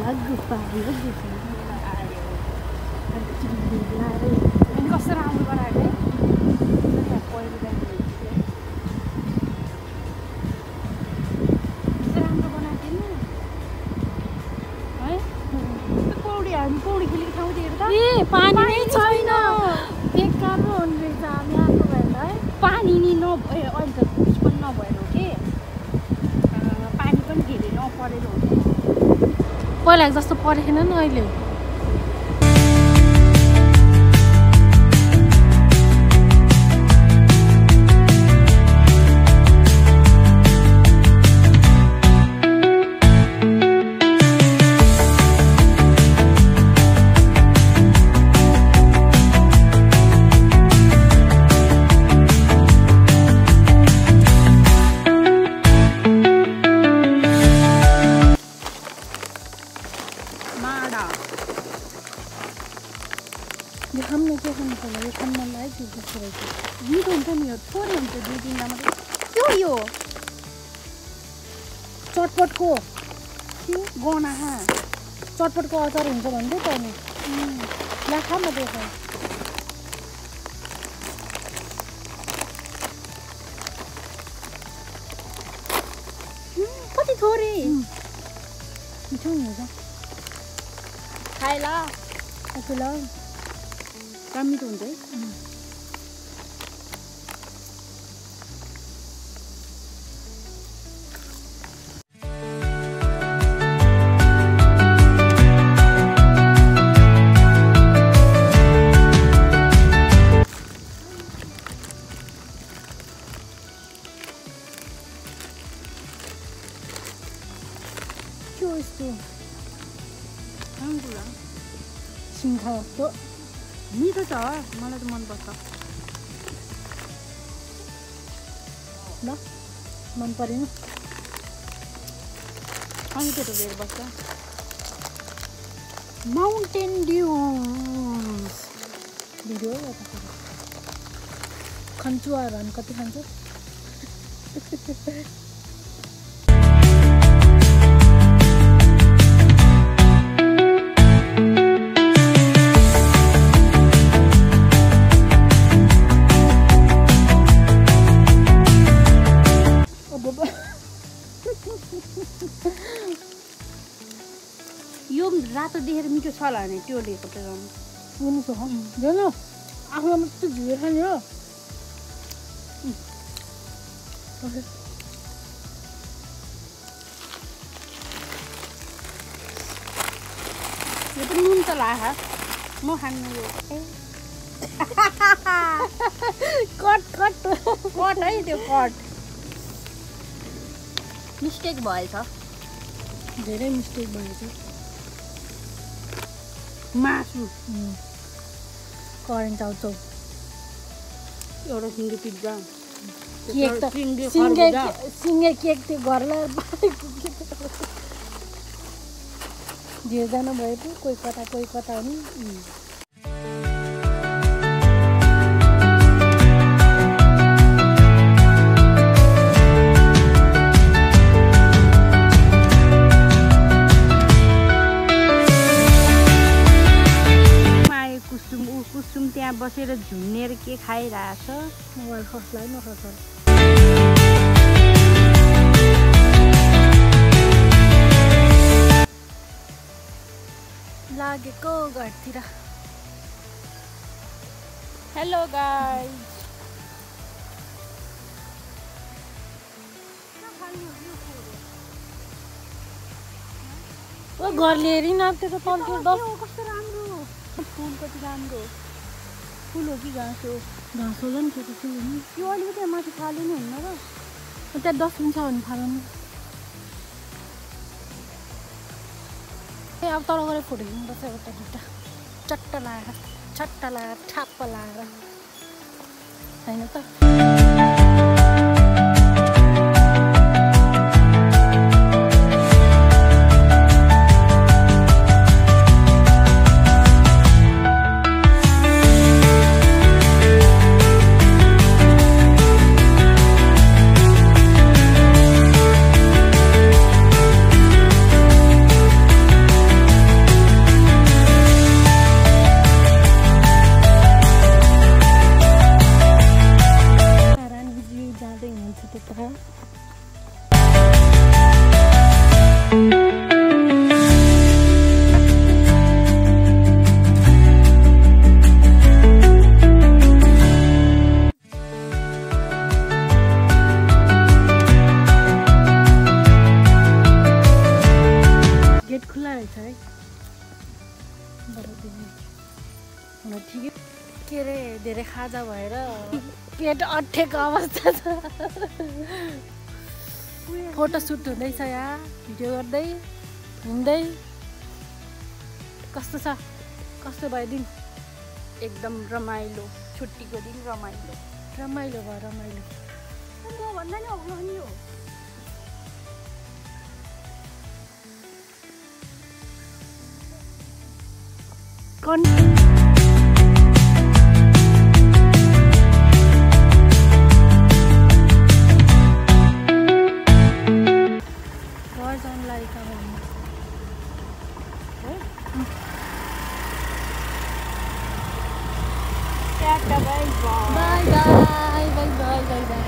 गुफा आयो अनि कस्तो राम्रो बनाएको है पहिलो राम्रो बनाएको थिएन है हामी पौडी खेलेको ठाउँ हेर त ए पानी नै छैन बेकार पो हुने रहेछ हामी आएको भएर है पानी नि अहिले त उस पनि नभएर हो कि पानी पनि धेरै नपरेर हो कि पहिला जस्तो परेन नि अहिले हमने के खाने को लगे खाना लाए चीज़ रही ये तो नहीं हो थोड़े हमसे 2-3 दिन मतलब क्यों यो चटपट को गना हाँ चटपट को अचार हुन्छ भन्दै त नि ला खा न देखा कति थोरै मिठो नि हुन्छ खाए ल त्यसो ल मिठो हुन्छ है के हो यस्तो राम्रो सिङ्खा जस्तो मिठो छ मलाई त मनपर्छ ल मन परेन अनि त्यो त बेर बस्छ माउन्टेन ड्युन्स भिडियो यता खन्चुवाहरू हामी कति खान्छ यो रातो देखेर मिठो छ होला नि त्यो लिएको त हुन्छ हेर्न आफूलाई मात्रै झुएर खाने हो यो पनि नुन त लाग्यो म खानु यो कट कट कट है त्यो कट मिस्टेक भएछ धेरै मिस्टेक भएछ मासु करेन्ट आउँछ एउटा सिङ्गे पिज्जा केक त सिङ्गे केक त्यो घरलाई धेरैजना भए पो कोही कता नि कुसुम त्यहाँ बसेर झुन्नेर के खाइरहेछ मोबाइल खस्लाई नखस लागेको घरतिर हेलो गाइस ओ घर लिएर नाप्थेको तल्लो 10 कस्तो राम्रो फुल कति राम्रो फुल हो कि घाँस हो घाँस होला नि त्यो फुल हो नि यो अलिकति माथि फाल्नु नि हुन्न र त्यहाँ डस्टबिन छ भने फाल्नु ए अब तल गएर फोटो खिच्नुपर्छ एउटा दुईवटा चट्टा लगाएर ठ्याप्प लगाएर होइन त धेरै खाजा भएर पेट अट्ठेको अवस्था छ। फोटोसुट हुँदैछ यहाँ, भिडियो गर्दै हिँड्दै। कस्तो छ, कस्तो भयो दिन? एकदम रमाइलो, छुट्टीको दिन रमाइलो। रमाइलो भयो, रमाइलो। भन्दा नि अग्लो नि हो। Bye bye, bye bye, bye bye.